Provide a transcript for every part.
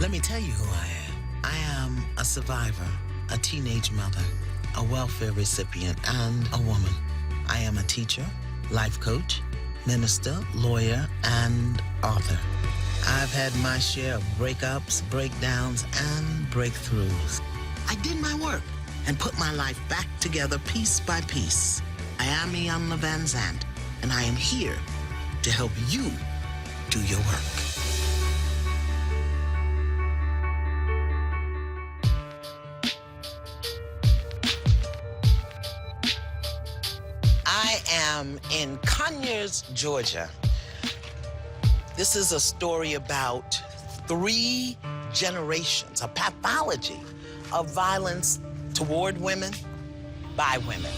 Let me tell you who I am. I am a survivor, a teenage mother, a welfare recipient, and a woman. I am a teacher, life coach, minister, lawyer, and author. I've had my share of breakups, breakdowns, and breakthroughs. I did my work and put my life back together piece by piece. I am Iyanla Van Zandt, and I am here to help you do your work. I am in Conyers, Georgia. This is a story about 3 generations, a pathology of violence toward women by women.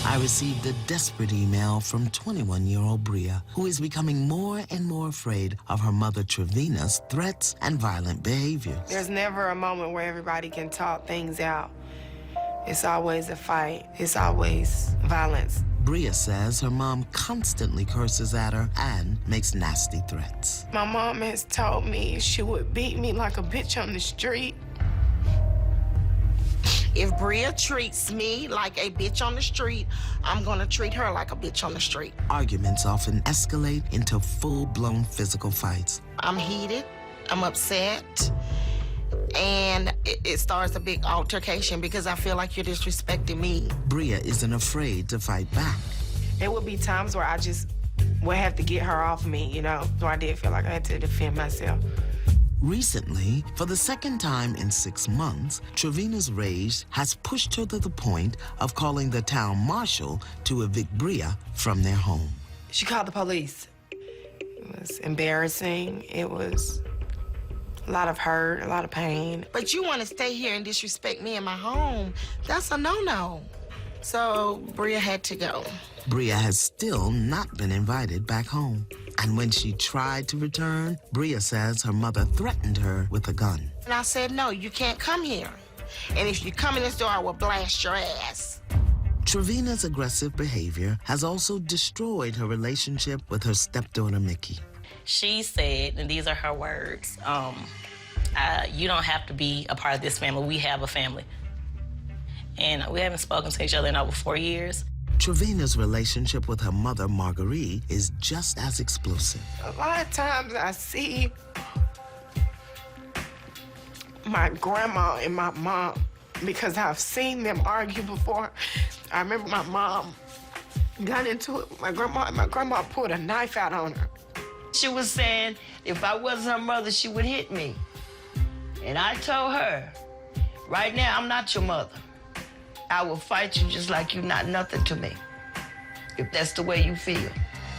I received a desperate email from 21-year-old Bria, who is becoming more and more afraid of her mother Trevina's threats and violent behaviors. There's never a moment where everybody can talk things out. It's always a fight. It's always violence. Bria says her mom constantly curses at her and makes nasty threats. My mom has told me she would beat me like a bitch on the street. If Bria treats me like a bitch on the street, I'm gonna treat her like a bitch on the street. Arguments often escalate into full-blown physical fights. I'm heated, I'm upset, and it starts a big altercation because I feel like you're disrespecting me. Bria isn't afraid to fight back. There would be times where I just would have to get her off me, you know? So I did feel like I had to defend myself. Recently, for the second time in 6 months, Trevina's rage has pushed her to the point of calling the town marshal to evict Bria from their home. She called the police. It was embarrassing. It was a lot of hurt, a lot of pain. But you want to stay here and disrespect me in my home. That's a no-no. So Bria had to go. Bria has still not been invited back home. And when she tried to return, Bria says her mother threatened her with a gun. And I said, no, you can't come here. And if you come in this door, I will blast your ass. Trevina's aggressive behavior has also destroyed her relationship with her stepdaughter, Mickey. She said, and these are her words, you don't have to be a part of this family. We have a family. And we haven't spoken to each other in over 4 years. Trevina's relationship with her mother, Marguerite, is just as explosive. A lot of times I see my grandma and my mom because I've seen them argue before. I remember my mom got into it with my grandma, and my grandma pulled a knife out on her. She was saying if I wasn't her mother, she would hit me. And I told her, right now, I'm not your mother. I will fight you just like you're not nothing to me, if that's the way you feel.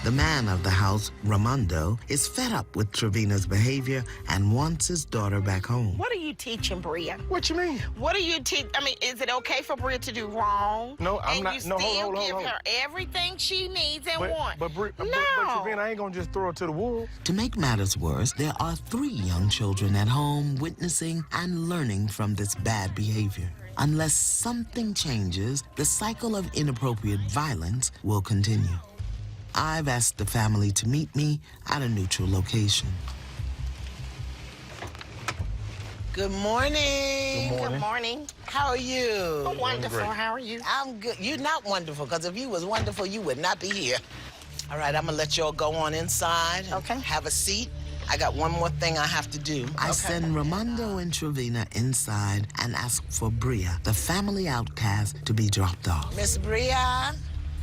The man of the house, Ramondo, is fed up with Trevina's behavior and wants his daughter back home. What are you teaching Bria? What you mean? What are you teaching? I mean, is it okay for Bria to do wrong? No, I'm and not. you No, still hold give on. her everything she needs and wants? But Trevina, I ain't gonna just throw her to the wolves. To make matters worse, there are 3 young children at home witnessing and learning from this bad behavior. Unless something changes, the cycle of inappropriate violence will continue. I've asked the family to meet me at a neutral location. Good morning. Good morning. How are you? I'm wonderful. How are you? I'm good. You're not wonderful, because if you was wonderful, you would not be here. All right, I'm gonna let y'all go on inside. Okay. Have a seat. I got one more thing I have to do. I send Ramondo and Trevina inside and ask for Bria, the family outcast, to be dropped off. Miss Bria,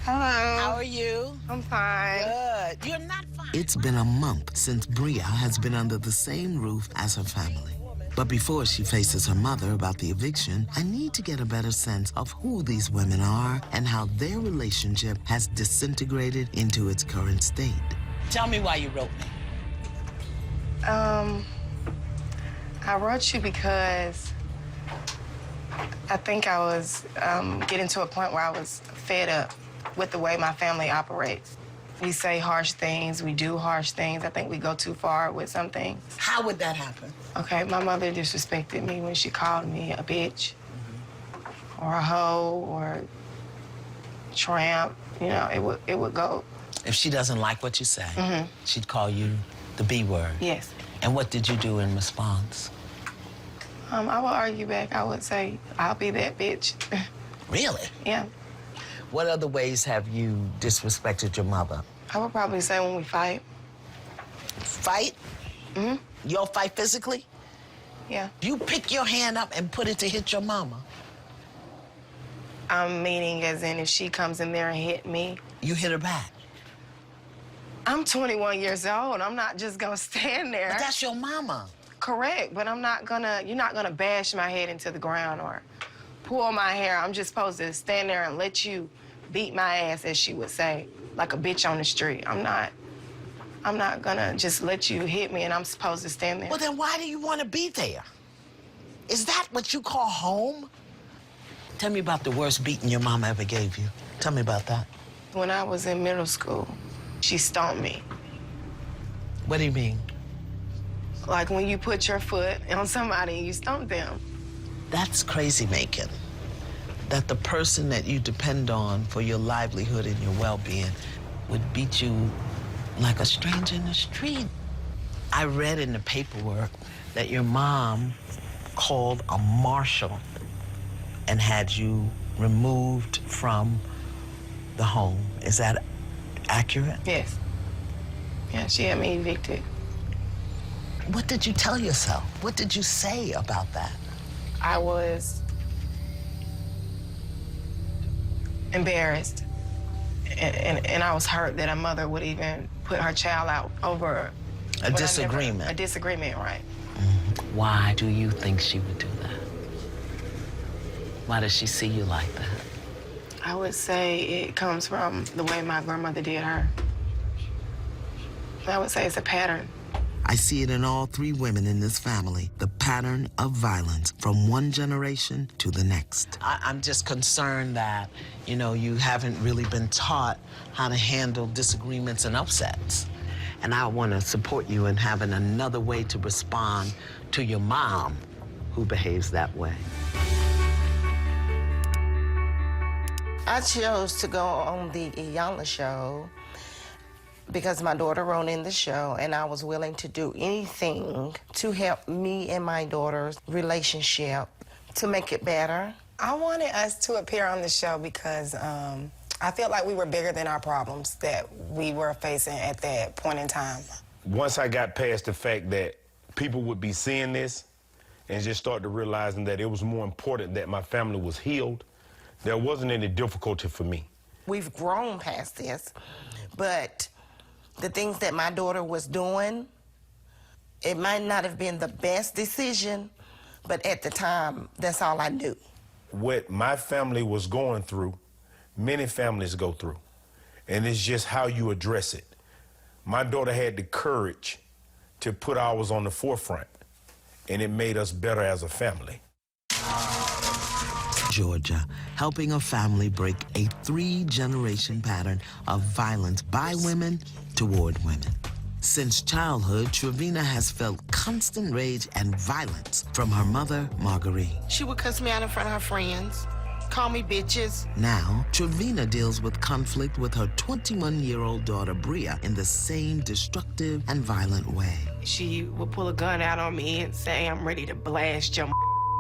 Hello. how are you? I'm fine. Good. You're not fine. It's been a month since Bria has been under the same roof as her family. But before she faces her mother about the eviction, I need to get a better sense of who these women are and how their relationship has disintegrated into its current state. Tell me why you wrote me. I wrote you because I think I was getting to a point where I was fed up with the way my family operates. We say harsh things, we do harsh things. I think we go too far with some things. How would that happen? Okay, my mother disrespected me when she called me a bitch, or a hoe, or tramp. You know, it would go. If she doesn't like what you say, she'd call you the B word. Yes. And what did you do in response? I would argue back. I would say, I'll be that bitch. Really? Yeah. What other ways have you disrespected your mother? I would probably say when we fight. Fight? Mm-hmm. You'll fight physically? Yeah. You pick your hand up and put it to hit your mama. I'm meaning as in if she comes in there and hit me. You hit her back. I'm 21 years old. I'm not just gonna stand there. But that's your mama. Correct, but you're not gonna bash my head into the ground or pull my hair. I'm just supposed to stand there and let you beat my ass, as she would say, like a bitch on the street. I'm not gonna just let you hit me and I'm supposed to stand there. Well, then why do you want to be there? Is that what you call home? Tell me about the worst beating your mama ever gave you. Tell me about that. When I was in middle school, she stomped me. What do you mean? Like when you put your foot on somebody and you stomp them. That's crazy making. That the person that you depend on for your livelihood and your well-being would beat you like a stranger in the street. I read in the paperwork that your mom called a marshal and had you removed from the home. Is that accurate? Yes. Yeah, she had me evicted. What did you tell yourself? What did you say about that? I was embarrassed. And I was hurt that a mother would even put her child out over A disagreement. A disagreement, right. Why do you think she would do that? Why does she see you like that? I would say it comes from the way my grandmother did her. I would say it's a pattern. I see it in all three women in this family, the pattern of violence from one generation to the next. I'm just concerned that, you haven't really been taught how to handle disagreements and upsets. And I want to support you in having another way to respond to your mom who behaves that way. I chose to go on the Iyanla show because my daughter wrote in the show, and I was willing to do anything to help me and my daughter's relationship to make it better. I wanted us to appear on the show because I felt like we were bigger than our problems that we were facing at that point in time. Once I got past the fact that people would be seeing this and just start to realizing that it was more important that my family was healed, there wasn't any difficulty for me. We've grown past this, but the things that my daughter was doing, it might not have been the best decision, but at the time, that's all I knew. What my family was going through, many families go through, and it's just how you address it. My daughter had the courage to put ours on the forefront, and it made us better as a family. Georgia, helping a family break a 3-generation pattern of violence by women toward women. Since childhood, Trevina has felt constant rage and violence from her mother, Marguerite. She would cuss me out in front of her friends, call me bitches. Now, Trevina deals with conflict with her 21-year-old daughter, Bria, in the same destructive and violent way. She would pull a gun out on me and say, I'm ready to blast your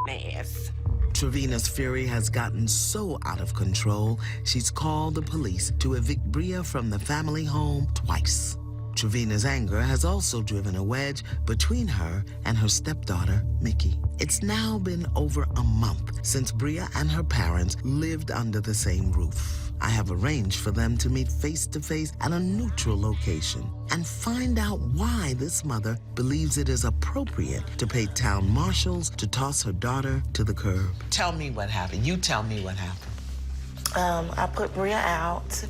ass. Trevina's fury has gotten so out of control, she's called the police to evict Bria from the family home twice. Trevina's anger has also driven a wedge between her and her stepdaughter, Mickey. It's now been over a month since Bria and her parents lived under the same roof. I have arranged for them to meet face-to-face at a neutral location and find out why this mother believes it is appropriate to pay town marshals to toss her daughter to the curb. Tell me what happened. You tell me what happened. I put Bria out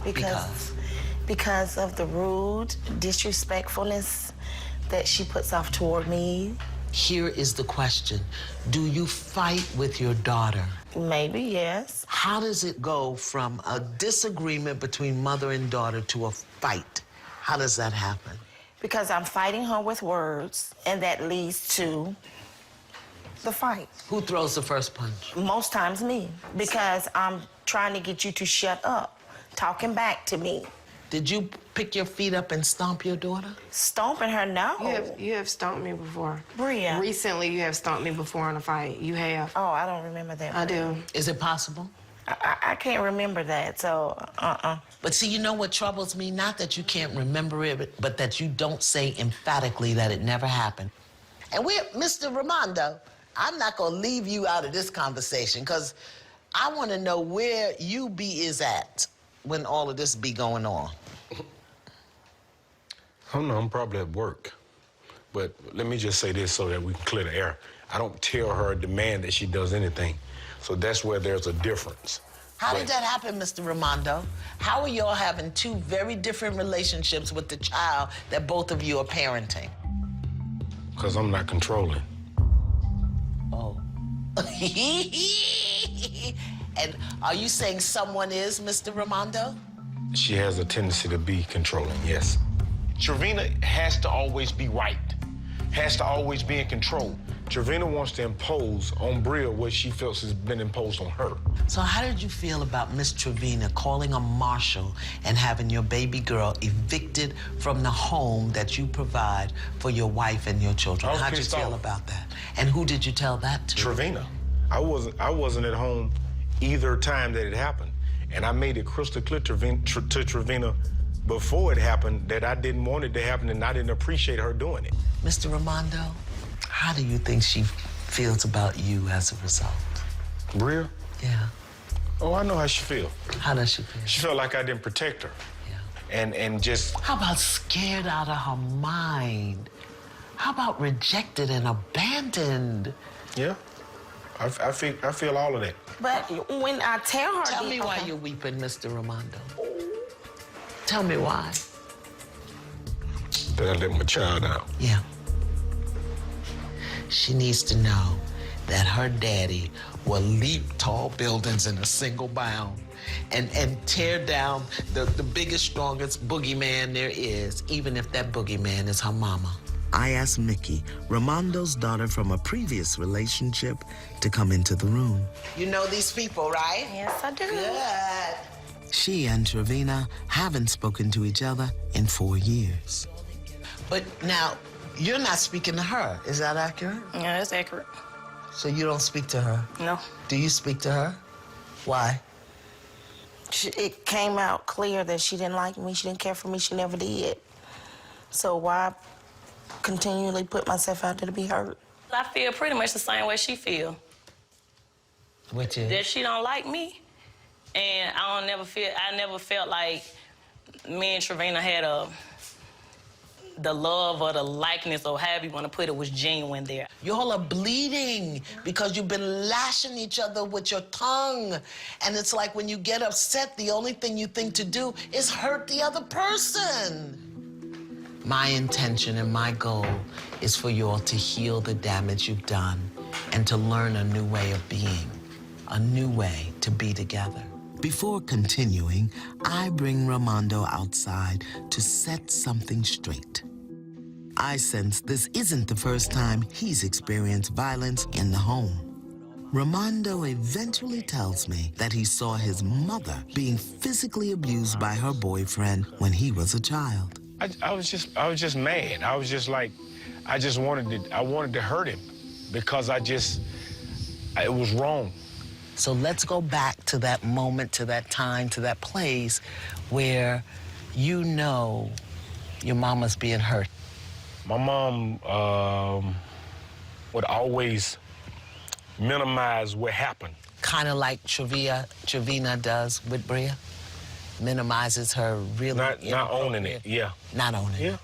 because of the rude disrespectfulness that she puts off toward me. Here is the question. Do you fight with your daughter? Maybe, yes. How does it go from a disagreement between mother and daughter to a fight? How does that happen? Because I'm fighting her with words, and that leads to the fight. Who throws the first punch? Most times me, because I'm trying to get you to shut up, talking back to me. Did you pick your feet up and stomp your daughter? Stomping her? No. You have stomped me before. Bria. Recently, you have stomped me before in a fight. You have. Oh, I don't remember that. I do. Is it possible? I can't remember that, so, But see, you know what troubles me? Not that you can't remember it, but that you don't say emphatically that it never happened. And Mr. Ramondo, I'm not gonna leave you out of this conversation, because I wanna know where you is at when all of this be going on. I don't know, I'm probably at work. But let me just say this so that we can clear the air. I don't tell her or demand that she does anything. So that's where there's a difference. How did that happen, Mr. Ramondo? How are y'all having two very different relationships with the child that both of you are parenting? Because I'm not controlling. Oh. And are you saying someone is, Mr. Ramondo? She has a tendency to be controlling, yes. Trevina has to always be right, has to always be in control. Trevina wants to impose on Bria what she feels has been imposed on her. So how did you feel about Miss Trevina calling a marshal and having your baby girl evicted from the home that you provide for your wife and your children? How'd you feel about that? And who did you tell that to? Trevina. I wasn't at home either time that it happened. And I made it crystal clear to Trevina before it happened that I didn't want it to happen and I didn't appreciate her doing it. Mr. Ramondo, how do you think she feels about you as a result? Bria? Yeah. Oh, I know how she feels. How does she feel? She felt like I didn't protect her. Yeah. And just... How about scared out of her mind? How about rejected and abandoned? Yeah. I feel all of that. but when I tell her... Tell me why you're weeping, Mr. Ramondo. Tell me why. That I let my child out. Yeah. She needs to know that her daddy will leap tall buildings in a single bound and tear down the biggest, strongest boogeyman there is, even if that boogeyman is her mama. I asked Mickey, Ramondo's daughter from a previous relationship, to come into the room. You know these people, right? Yes, I do. Good. She and Trevina haven't spoken to each other in 4 years. But now, you're not speaking to her. Is that accurate? Yeah, that's accurate. So you don't speak to her? No. Do you speak to her? Why? It came out clear that she didn't like me, she didn't care for me, she never did. So why continually put myself out there to be hurt? I feel pretty much the same way she feel. Which is? That she don't like me. And I never felt like me and Trevina had the love or the likeness, or however you want to put it, was genuine there. Y'all are bleeding because you've been lashing each other with your tongue. And it's like when you get upset, the only thing you think to do is hurt the other person. My intention and my goal is for you all to heal the damage you've done and to learn a new way of being, a new way to be together. Before continuing, I bring Ramondo outside to set something straight. I sense this isn't the first time he's experienced violence in the home. Ramondo eventually tells me that he saw his mother being physically abused by her boyfriend when he was a child. I was just mad. I was just like, I wanted to hurt him because it was wrong. So let's go back to that moment, to that time, to that place where you know your mama's being hurt. My mom would always minimize what happened. Kind of like Trevina does with Bria? Minimizes her really... Not owning it, yeah. Not owning it.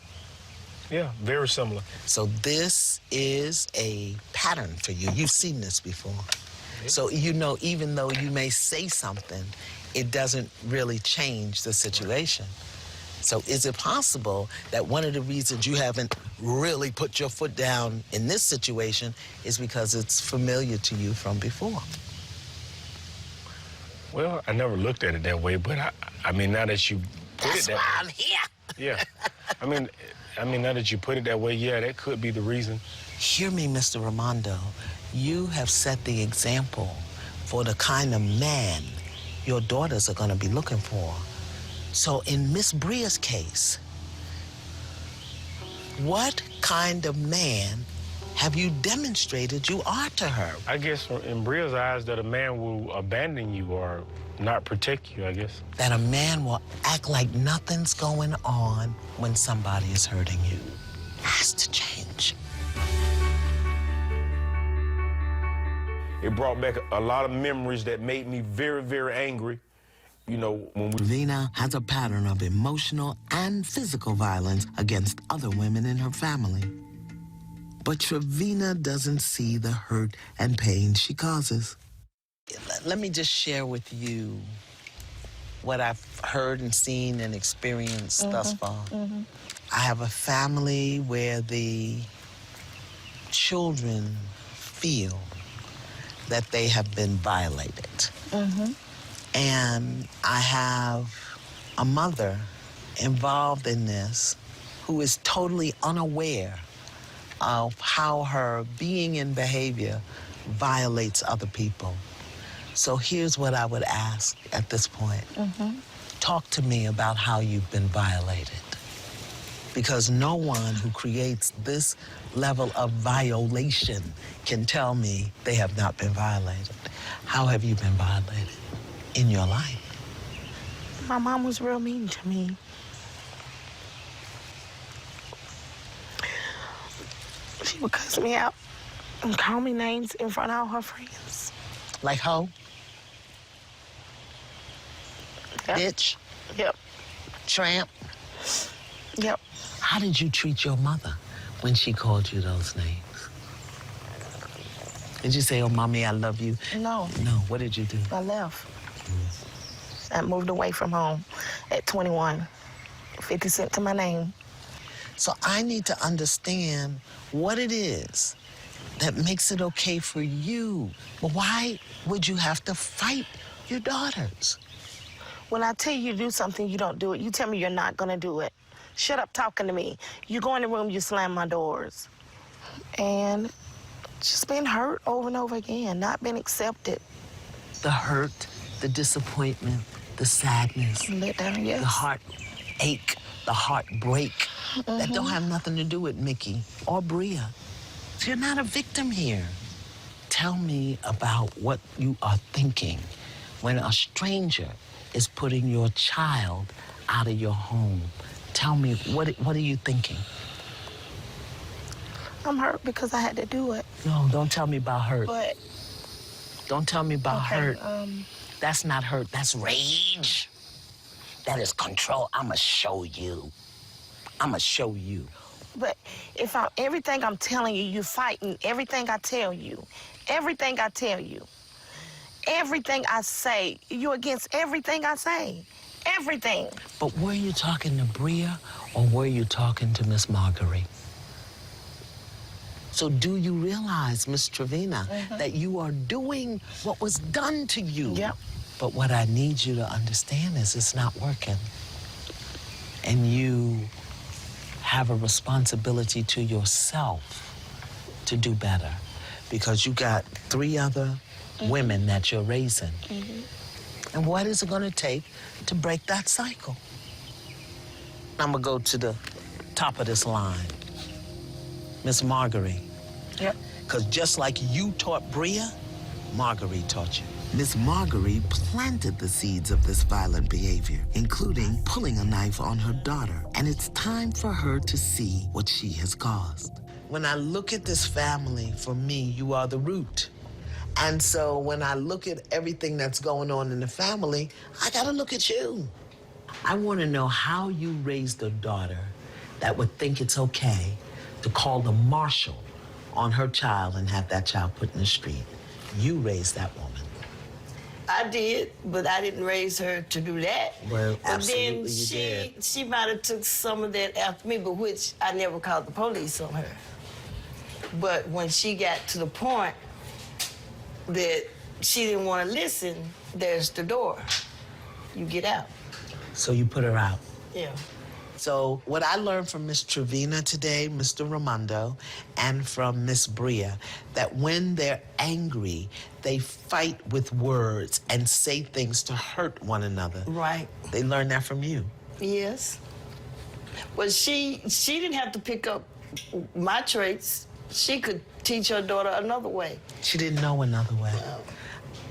Yeah, very similar. So this is a pattern for you. You've seen this before. Yeah. So you know, even though you may say something, it doesn't really change the situation. So is it possible that one of the reasons you haven't really put your foot down in this situation is because it's familiar to you from before? Well, I never looked at it that way, but I mean, now that you put That's it that why way. I'm here. Yeah. I mean, now that you put it that way, yeah, that could be the reason. Hear me, Mr. Ramondo. You have set the example for the kind of man your daughters are going to be looking for. So in Miss Bria's case, what kind of man have you demonstrated you are to her? I guess in Bria's eyes that a man will abandon you or not protect you, I guess. That a man will act like nothing's going on when somebody is hurting you. Has to change. It brought back a lot of memories that made me very, very angry. You know, when Trevina has a pattern of emotional and physical violence against other women in her family. But Trevina doesn't see the hurt and pain she causes. Let me just share with you what I've heard and seen and experienced thus far. I have a family where the children feel that they have been violated. And I have a mother involved in this who is totally unaware of how her being and behavior violates other people. So here's what I would ask at this point. Talk to me about how you've been violated. Because no one who creates this level of violation can tell me they have not been violated. How have you been violated in your life? My mom was real mean to me. She would cuss me out and call me names in front of all her friends. Like hoe? Yep. Bitch? Yep. Tramp? Yep. How did you treat your mother when she called you those names? Did you say, oh, mommy, I love you? No. No, what did you do? I left. I moved away from home at 21. 50 cents to my name. So I need to understand what it is that makes it okay for you. But why would you have to fight your daughters? When I tell you to do something, you don't do it. You tell me you're not gonna do it. Shut up talking to me. You go in the room, you slam my doors. And just being hurt over and over again, not being accepted. The hurt, the disappointment, the sadness, Let down, yes. the heartache, the heartbreak that don't have nothing to do with Mickey or Bria. So you're not a victim here. Tell me about what you are thinking when a stranger is putting your child out of your home. Tell me, what are you thinking? I'm hurt because I had to do it. No, don't tell me about hurt. But Don't tell me about hurt. okay, That's not hurt, that's rage. That is control. I'ma show you. I'ma show you. but if everything I'm telling you, you fighting everything I tell you. Everything I tell you. Everything I say, you against everything I say. Everything. But were you talking to Bria or were you talking to Miss Marguerite? So do you realize, Miss Trevina, that you are doing what was done to you? Yep. But what I need you to understand is it's not working. And you have a responsibility to yourself to do better because you got 3 other women that you're raising. And what is it gonna take to break that cycle? I'm gonna go to the top of this line. Miss Marguerite. Yep. Because just like you taught Bria, Marguerite taught you. Miss Marguerite planted the seeds of this violent behavior, including pulling a knife on her daughter. And it's time for her to see what she has caused. When I look at this family, for me, you are the root. And so when I look at everything that's going on in the family, I gotta look at you. I wanna know how you raised a daughter that would think it's okay to call the marshal on her child and have that child put in the street. You raised that woman. I did, but I didn't raise her to do that. Well, And absolutely then you did. she might have took some of that after me, but which I never called the police on her. But when she got to the point that she didn't want to listen, there's the door. You get out. So you put her out. Yeah. So what I learned from Miss Trevina today, Mr. Ramondo, and from Miss Bria, that when they're angry, they fight with words and say things to hurt one another. Right. They learned that from you. Yes. But she didn't have to pick up my traits. She could teach her daughter another way. She didn't know another way.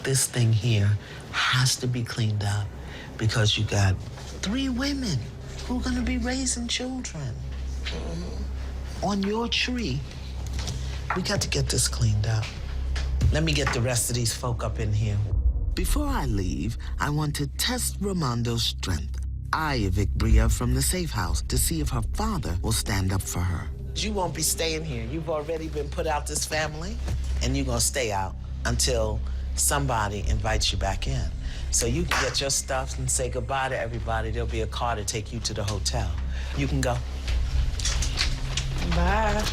This thing here has to be cleaned up because you got 3 women who are gonna be raising children on your tree. We got to get this cleaned up. Let me get the rest of these folk up in here. Before I leave, I want to test Ramondo's strength. I evict Bria from the safe house to see if her father will stand up for her. You won't be staying here. You've already been put out this family, and you're gonna stay out until somebody invites you back in. So you can get your stuff and say goodbye to everybody. There'll be a car to take you to the hotel. You can go. Bye.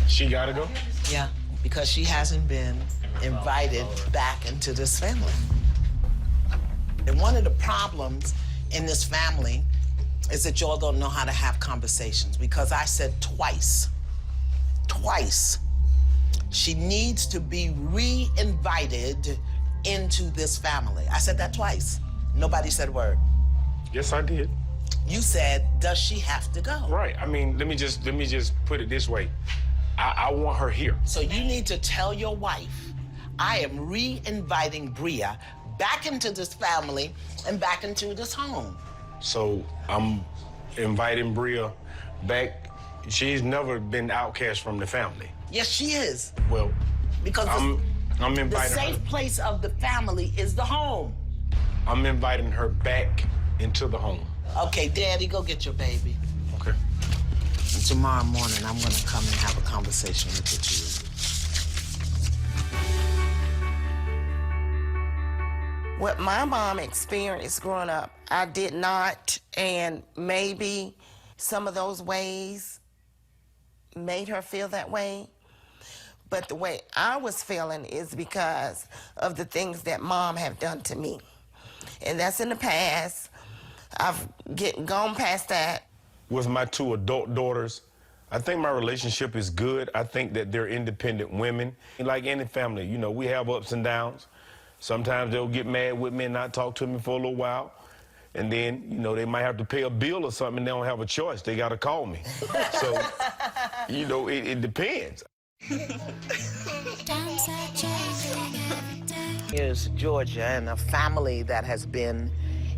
She gotta go? Yeah, because she hasn't been invited back into this family. And one of the problems in this family is that y'all don't know how to have conversations, because I said twice, she needs to be re-invited into this family. I said that twice. Nobody said a word. Yes, I did. You said, does she have to go? Right. I mean, let me just put it this way. I want her here. So you need to tell your wife, I am re-inviting Bria back into this family and back into this home. So I'm inviting Bria back. She's never been outcast from the family. Yes, she is. Well, Because I'm the inviting safe her. place of the family is the home. I'm inviting her back into the home. Okay, Daddy, go get your baby. Okay. And tomorrow morning, I'm gonna come and have a conversation with the two. What my mom experienced growing up, I did not, and maybe some of those ways made her feel that way. But the way I was feeling is because of the things that Mom have done to me. And that's in the past. I've gone past that. With my 2 adult daughters, I think my relationship is good. I think that they're independent women. Like any family, you know, we have ups and downs. Sometimes they'll get mad with me and not talk to me for a little while. And then, you know, they might have to pay a bill or something and they don't have a choice. They got to call me. So, you know, it depends. Here's Georgia and a family that has been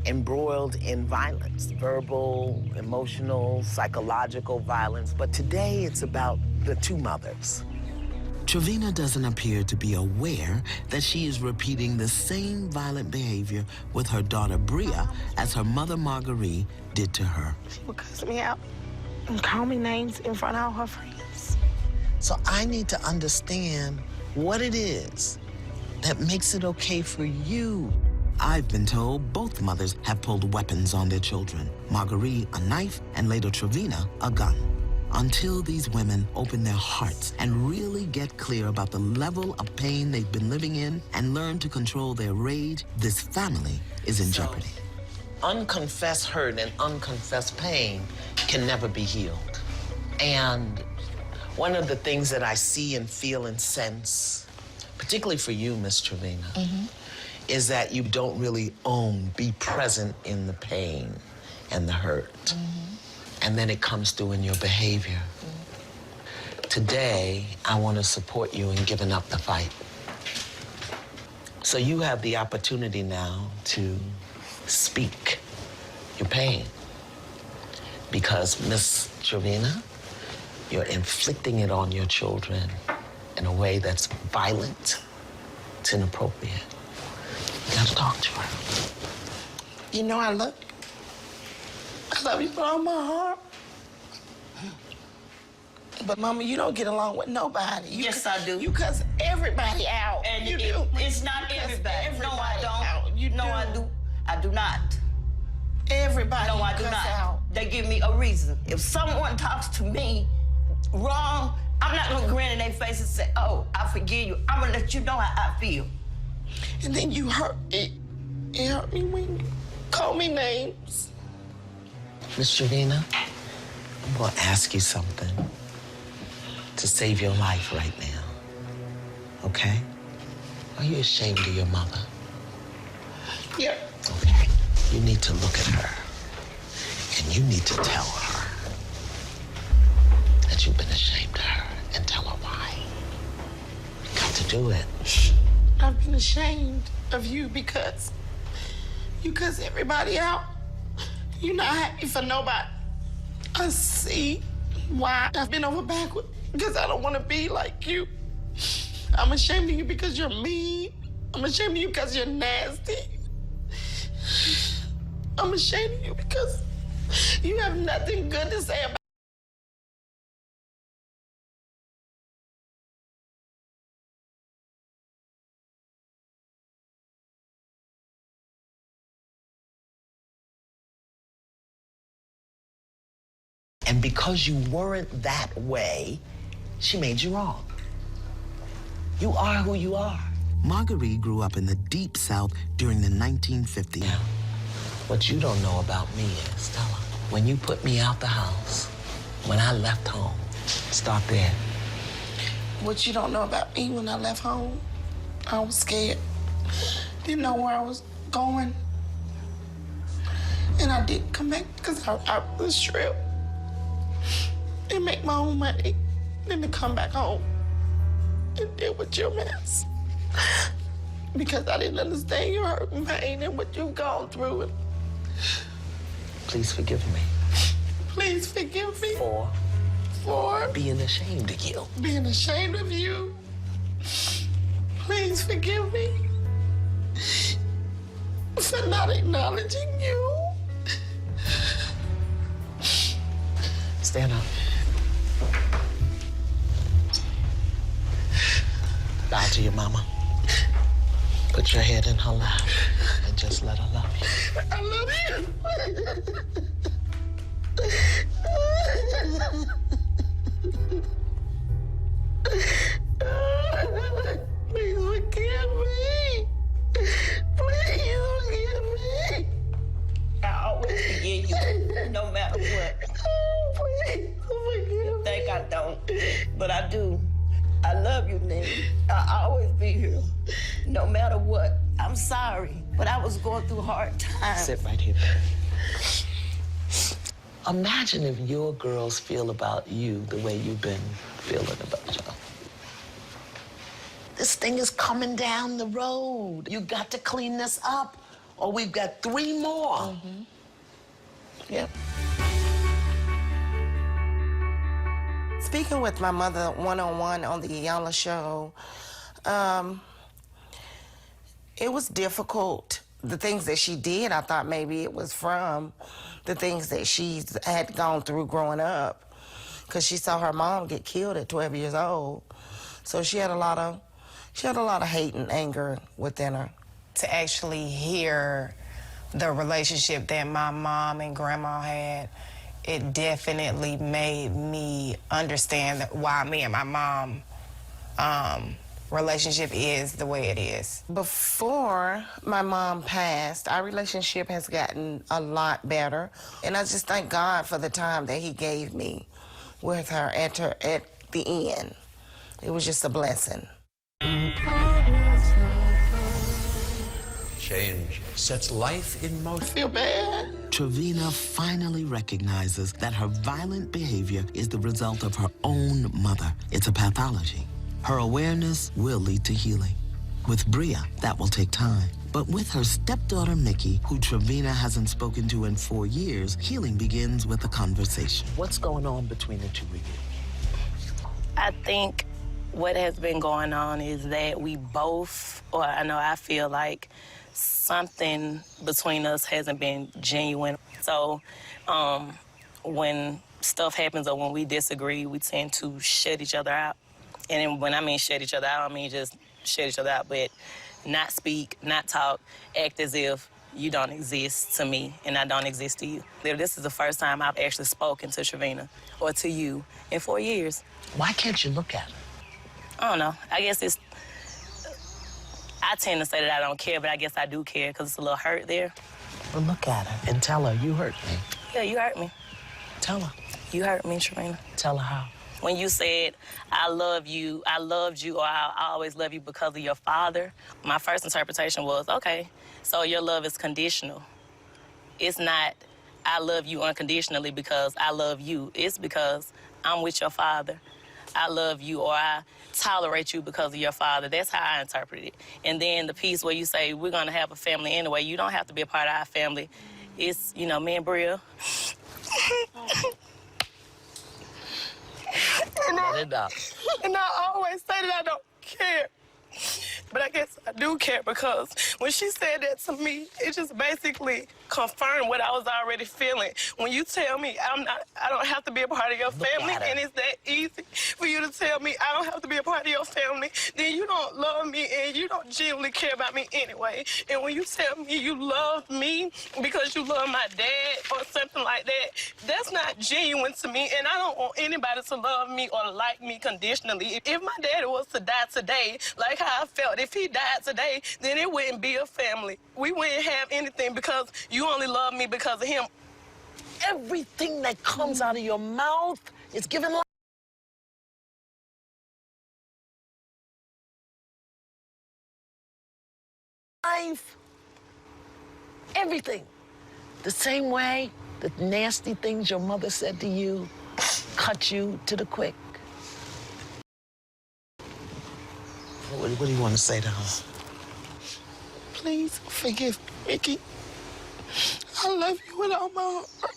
embroiled in violence, verbal, emotional, psychological violence. But today it's about the 2 mothers. Trevina doesn't appear to be aware that she is repeating the same violent behavior with her daughter Bria as her mother Marguerite did to her. She would cuss me out and call me names in front of all her friends. So I need to understand what it is that makes it okay for you. I've been told both mothers have pulled weapons on their children. Marguerite, a knife, and later Trevina, a gun. Until these women open their hearts and really get clear about the level of pain they've been living in and learn to control their rage, this family is in jeopardy. Unconfessed hurt and unconfessed pain can never be healed. And one of the things that I see and feel and sense, particularly for you, Miss Trevina, is that you don't really be present in the pain and the hurt. And then it comes through in your behavior. Today, I want to support you in giving up the fight. So you have the opportunity now to speak your pain. Because, Miss Trevina, you're inflicting it on your children in a way that's violent, it's inappropriate. You gotta talk to her. You know I love you. I love you with all my heart. But Mama, you don't get along with nobody. Yes, I do. You cuss everybody out. And you do. It's not You cuss everybody. No, I don't. out. You no, do. I do. I do not. Everybody No, you I do cuss not. out. They give me a reason. If someone talks to me wrong, I'm not gonna grin in their face and say, oh, I forgive you. I'm gonna let you know how I feel. And then you hurt it. It hurt me when you call me names. Miss Trevina, I'm gonna ask you something to save your life right now, okay? Are you ashamed of your mother? Yeah. Okay. You need to look at her, and you need to tell her that you've been ashamed of her, and tell her why. You got to do it. I've been ashamed of you because you cuss everybody out. You're not happy for nobody. I see why I've been over backward, because I don't want to be like you. I'm ashamed of you because you're mean. I'm ashamed of you because you're nasty. I'm ashamed of you because you have nothing good to say about. And because you weren't that way, she made you wrong. You are who you are. Marguerite grew up in the Deep South during the 1950s. Now, what you don't know about me is, Stella, when you put me out the house, when I left home, start there. What you don't know about me, when I left home, I was scared. Didn't know where I was going. And I didn't come back because I was stripped and make my own money, then to come back home and deal with your mess. Because I didn't understand your hurt and pain and what you've gone through. Please forgive me. Please forgive me For being ashamed of you. being ashamed of you. Please forgive me for not acknowledging you. Stand up. Bow to your mama. Put your head in her lap and just let her love you. I love you. Please forgive me. Please forgive me. I always forgive you, no matter what. Please forgive me. You think I don't, but I do. I love you, Nick. I'll always be here, no matter what. I'm sorry, but I was going through hard times. Sit right here, baby. Imagine if your girls feel about you the way you've been feeling about y'all. This thing is coming down the road. You got to clean this up, or we've got 3 more. Mm-hmm. Yep. Speaking with my mother one-on-one on the Iyanla show, it was difficult. The things that she did, I thought maybe it was from the things that she had gone through growing up, because she saw her mom get killed at 12 years old. So she had a lot of hate and anger within her. To actually hear the relationship that my mom and grandma had, it definitely made me understand why me and my mom relationship is the way it is. Before my mom passed, our relationship has gotten a lot better. And I just thank God for the time that he gave me with her at the end. It was just a blessing. Change sets life in motion. I feel bad. Trevina finally recognizes that her violent behavior is the result of her own mother. It's a pathology. Her awareness will lead to healing. With Bria, that will take time. But with her stepdaughter, Mickey, who Trevina hasn't spoken to in 4 years, healing begins with a conversation. What's going on between the two of you? I think what has been going on is that we both, or I feel like something between us hasn't been genuine. So when stuff happens or when we disagree, we tend to shut each other out. And when I mean shut each other out, I don't mean just shut each other out, but not speak, not talk, act as if you don't exist to me and I don't exist to you. This is the first time I've actually spoken to Trevina or to you in 4 years. Why can't you look at her? I don't know. I guess I tend to say that I don't care, but I guess I do care because it's a little hurt there. Well, look at her and tell her, you hurt me. Yeah, you hurt me. Tell her. You heard me, Trina. Tell her how. When you said, I loved you, or I always love you because of your father, my first interpretation was, okay, so your love is conditional. It's not, I love you unconditionally because I love you. It's because I'm with your father. I love you, or I tolerate you because of your father. That's how I interpret it. And then the piece where you say, we're going to have a family anyway. You don't have to be a part of our family. It's, you know, me and Bria. And I always say that I don't care. But I guess I do care because when she said that to me, it just basically confirmed what I was already feeling. When you tell me I don't have to be a part of your family, and it's that easy for you to tell me I don't have to be a part of your family, then you don't love me and you don't genuinely care about me anyway. And when you tell me you love me because you love my dad or something like that, that's not genuine to me, and I don't want anybody to love me or like me conditionally. If my daddy was to die today, like how I felt, if he died today, then it wouldn't be a family. We wouldn't have anything because you only love me because of him. Everything that comes out of your mouth is given life. Everything. The same way the nasty things your mother said to you cut you to the quick. What do you want to say to her? Please forgive me, Mickey. I love you with all my heart.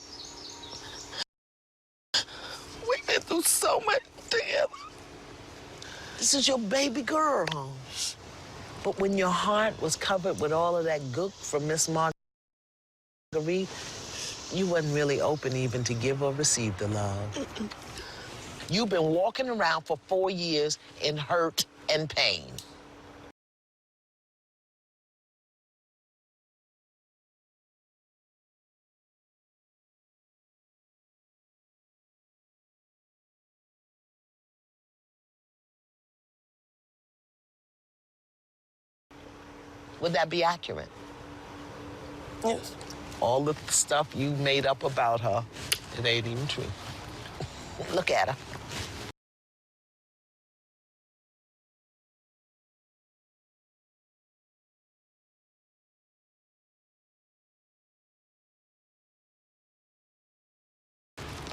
We've been through so much together. This is your baby girl, huh? But when your heart was covered with all of that gook from Miss Marguerite, you wasn't really open even to give or receive the love. You've been walking around for 4 years in hurt and pain. Would that be accurate? Yes. All the stuff you made up about her, it ain't even true. Look at her.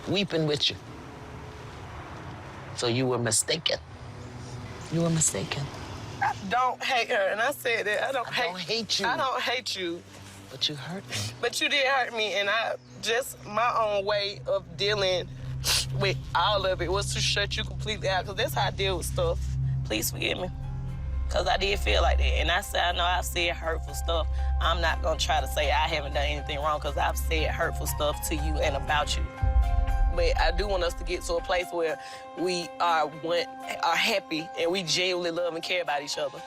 Weeping with you. So you were mistaken. You were mistaken. I don't hate her, and I said that. I don't hate you. I don't hate you. But you hurt me. But you did hurt me, and I just, my own way of dealing with all of it was to shut you completely out, because that's how I deal with stuff. Please forgive me, because I did feel like that. And I said, I know I've said hurtful stuff. I'm not going to try to say I haven't done anything wrong, because I've said hurtful stuff to you and about you. But I do want us to get to a place where we are happy and we genuinely love and care about each other.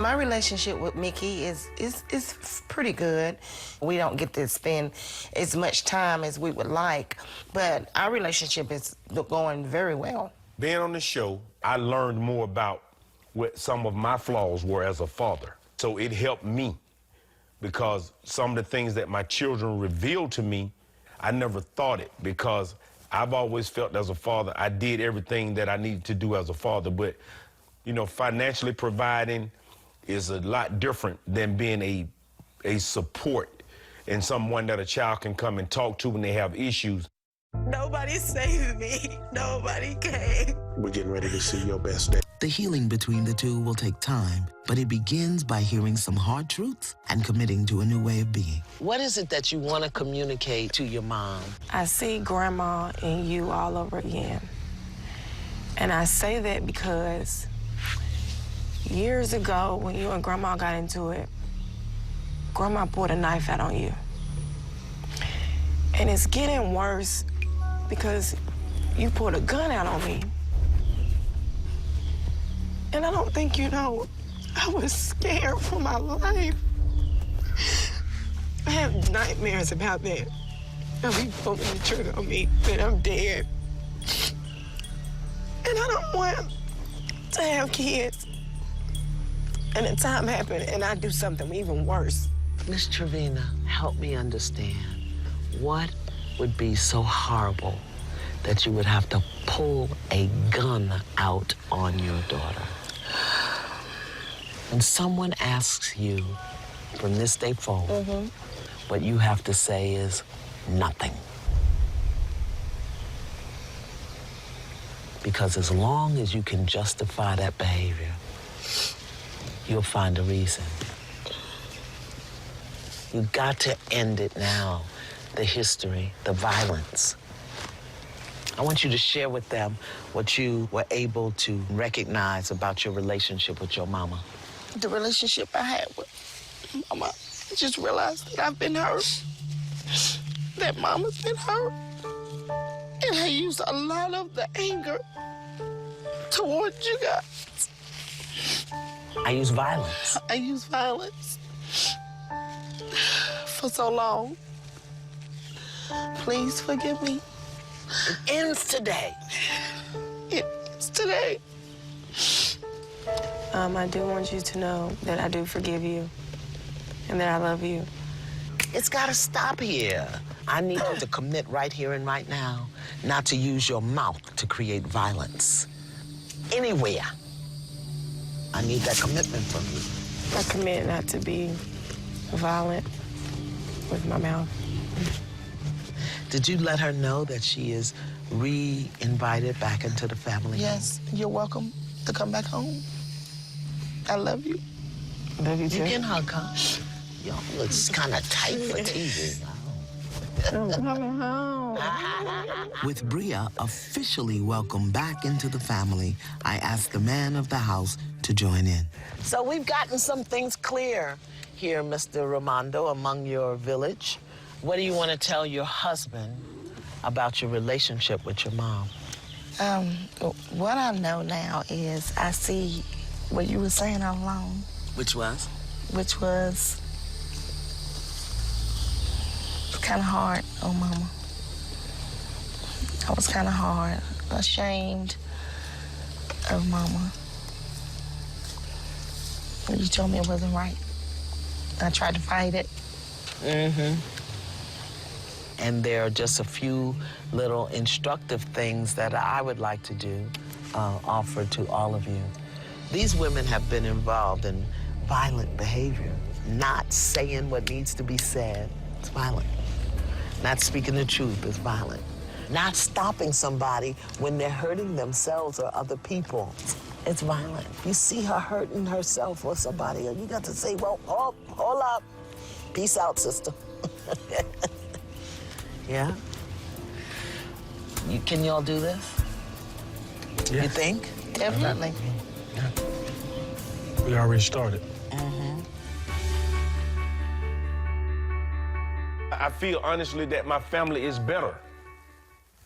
My relationship with Mickey is pretty good. We don't get to spend as much time as we would like, but our relationship is going very well. Being on the show, I learned more about what some of my flaws were as a father. So it helped me because some of the things that my children revealed to me, I never thought it, because I've always felt as a father, I did everything that I needed to do as a father. But, you know, financially providing is a lot different than being a support and someone that a child can come and talk to when they have issues. Nobody saved me. Nobody came. We're getting ready to see your best day. The healing between the two will take time, but it begins by hearing some hard truths and committing to a new way of being. What is it that you want to communicate to your mom? I see Grandma and you all over again. And I say that because years ago, when you and Grandma got into it, Grandma pulled a knife out on you. And it's getting worse because you pulled a gun out on me. And I don't think you know, I was scared for my life. I have nightmares about that. Of you pulling the trigger on me, that I'm dead. And I don't want to have kids. And then time happened and I do something even worse. Miss Trevina, help me understand. What would be so horrible that you would have to pull a gun out on your daughter? When someone asks you from this day forward, what you have to say is nothing. Because as long as you can justify that behavior, you'll find a reason. You've got to end it now, the history, the violence. I want you to share with them what you were able to recognize about your relationship with your mama. The relationship I had with Mama, I just realized that I've been hurt, that Mama's been hurt. And I used a lot of the anger towards you guys. I use violence. I used violence for so long. Please forgive me. It ends today. It ends today. I do want you to know that I do forgive you and that I love you. It's got to stop here. I need you to commit right here and right now not to use your mouth to create violence. Anywhere. I need that commitment from you. I commit not to be violent with my mouth. Did you let her know that she is re-invited back into the family? Yes, you're welcome to come back home. I love you. Love you too. You can hug her. Y'all looks kind of tight for TV. I'm coming home. With Bria officially welcomed back into the family, I asked the man of the house to join in. So we've gotten some things clear here, Mr. Ramondo, among your village. What do you want to tell your husband about your relationship with your mom? What I know now is I see what you were saying all along, Which was? which was kind of hard on Mama. I was kind of hard, ashamed of Mama. You told me it wasn't right. I tried to fight it. And there are just a few little instructive things that I would like to do, offer to all of you. These women have been involved in violent behavior, not saying what needs to be said. It's violent. Not speaking the truth is violent. Not stopping somebody when they're hurting themselves or other people. It's violent. You see her hurting herself or somebody, you got to say, well, oh, hold up. Peace out, sister. Yeah? Can y'all do this? Yeah. You think? Definitely. Yeah. We already started. I feel honestly that my family is better.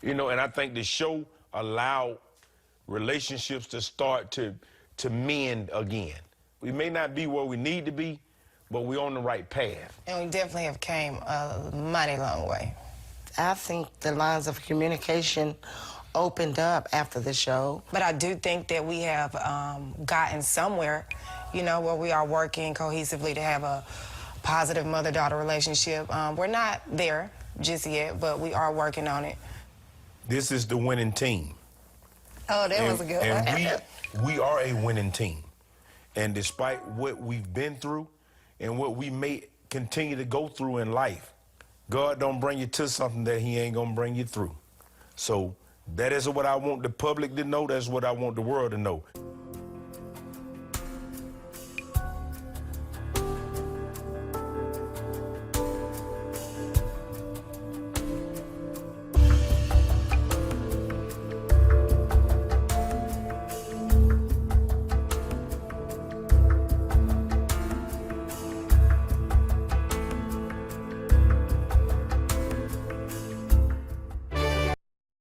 You know, and I think the show allowed relationships to start to mend again. We may not be where we need to be, but we're on the right path. And we definitely have came a mighty long way. I think the lines of communication opened up after the show. But I do think that we have gotten somewhere, you know, where we are working cohesively to have a positive mother-daughter relationship. We're not there just yet, but we are working on it. This is the winning team. Oh, that was a good one. And we are a winning team. And despite what we've been through and what we may continue to go through in life, God don't bring you to something that he ain't gonna bring you through. So that is what I want the public to know. That's what I want the world to know.